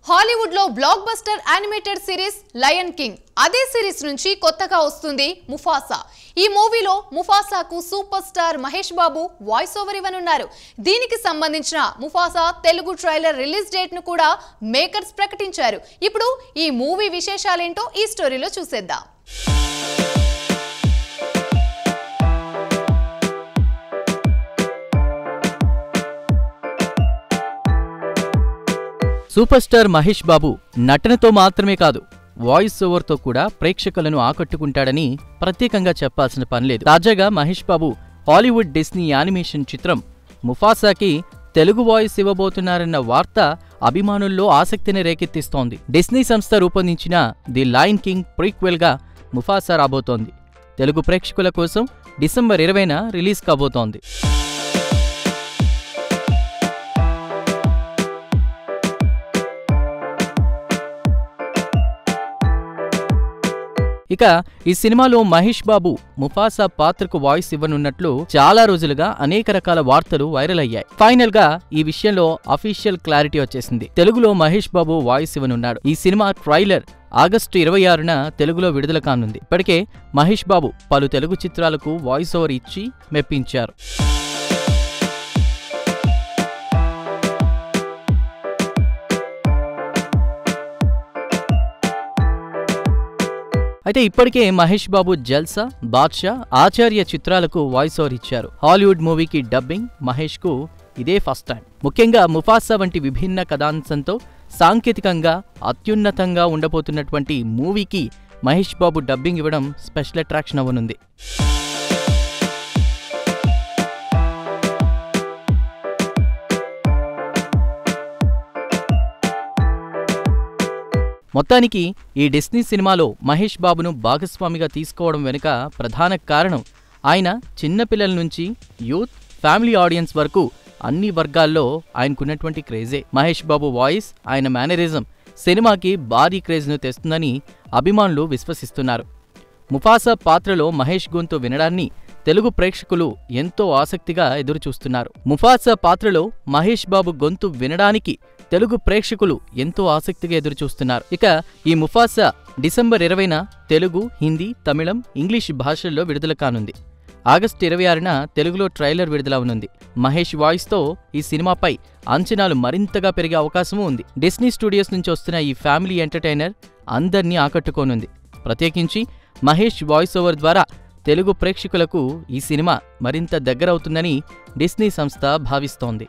Hollywood లో block buster animated series lion king అదే series నుంచి కొత్తగా వస్తుంది ముఫాసా. ఈ మూవీలో ముఫాసాకు super star Mahesh Babu voice over ఇవ్వనున్నారు. దీనికి సంబంధించిన Mufasa Telugu trailer release date ను కూడా మేకర్స్ ప్రకటించారు. ఇప్పుడు ఈ మూవీ విశేషాలేంటో ఈ స్టోరీలో చూసేద్దాం. సూపర్ స్టార్ మహేష్ బాబు నటనతో మాత్రమే కాదు, వాయిస్ ఓవర్తో కూడా ప్రేక్షకులను ఆకట్టుకుంటాడని ప్రత్యేకంగా చెప్పాల్సిన పనిలేదు. తాజాగా Mahesh Babu Hollywood Disney animation చిత్రం ముఫాసాకి తెలుగు వాయిస్ ఇవ్వబోతున్నారన్న వార్త అభిమానుల్లో ఆసక్తిని రేకెత్తిస్తోంది. డిస్నీ సంస్థ రూపొందించిన ది లయన్ కింగ్ ప్రీక్వెల్ గా ముఫాసా రాబోతోంది. తెలుగు ప్రేక్షకుల కోసం డిసెంబర్ 20న రిలీజ్ కాబోతోంది. ఇక ఈ సినిమాలో మహేష్ బాబు ముఫాసా పాత్రకు వాయిస్ ఇవ్వనున్నట్లు చాలా రోజులుగా అనేక రకాల వార్తలు వైరల్ అయ్యాయి. ఫైనల్ గా ఈ విషయంలో అఫీషియల్ క్లారిటీ వచ్చేసింది. తెలుగులో మహేష్ బాబు వాయిస్ ఇవ్వనున్నాడు. ఈ సినిమా ట్రైలర్ ఆగస్టు 26న తెలుగులో విడుదల కానుంది. ఇప్పటికే మహేష్ బాబు పలు తెలుగు చిత్రాలకు వాయిస్ ఓవర్ ఇచ్చి మెప్పించారు. అయితే ఇప్పటికే మహేష్ బాబు జల్సా, బాద్షా, ఆచార్య చిత్రాలకు వాయిస్ ఓవర్ ఇచ్చారు. హాలీవుడ్ మూవీకి డబ్బింగ్ మహేష్ కు ఇదే ఫస్ట్ టైం. ముఖ్యంగా ముఫాసా వంటి విభిన్న కథాంశంతో సాంకేతికంగా అత్యున్నతంగా ఉండబోతున్నటువంటి మూవీకి మహేష్ బాబు డబ్బింగ్ ఇవ్వడం స్పెషల్ అట్రాక్షన్ అవ్వనుంది. మొత్తానికి ఈ డిస్నీ సినిమాలో మహేష్ బాబును భాగస్వామిగా తీసుకోవడం వెనుక ప్రధాన కారణం ఆయన చిన్నపిల్లల నుంచి యూత్, ఫ్యామిలీ ఆడియన్స్ వరకు అన్ని వర్గాల్లో ఆయనకున్నటువంటి క్రేజే. మహేష్ బాబు వాయిస్, ఆయన మేనరిజం సినిమాకి భారీ క్రేజ్ను తెస్తుందని అభిమానులు విశ్వసిస్తున్నారు. ముఫాసా పాత్రలో మహేష్ గొంతు వినడాన్ని తెలుగు ప్రేక్షకులు ఎంతో ఆసక్తిగా ఎదురుచూస్తున్నారు. ముఫాసా పాత్రలో మహేష్ బాబు గొంతు వినడానికి తెలుగు ప్రేక్షకులు ఎంతో ఆసక్తిగా ఎదురుచూస్తున్నారు. ఇక ఈ ముఫాసా డిసెంబర్ 20న తెలుగు, హిందీ, తమిళం, ఇంగ్లీష్ భాషల్లో విడుదల కానుంది. ఆగస్టు 26న తెలుగులో ట్రైలర్ విడుదలవనుంది. మహేష్ వాయిస్తో ఈ సినిమాపై అంచనాలు మరింతగా పెరిగే అవకాశమూ ఉంది. డిస్నీ స్టూడియోస్ నుంచి వస్తున్న ఈ ఫ్యామిలీ ఎంటర్టైనర్ అందర్నీ ఆకట్టుకోనుంది. ప్రత్యేకించి మహేష్ వాయిస్ ఓవర్ ద్వారా తెలుగు ప్రేక్షకులకు ఈ సినిమా మరింత దగ్గరవుతుందని డిస్నీ సంస్థ భావిస్తోంది.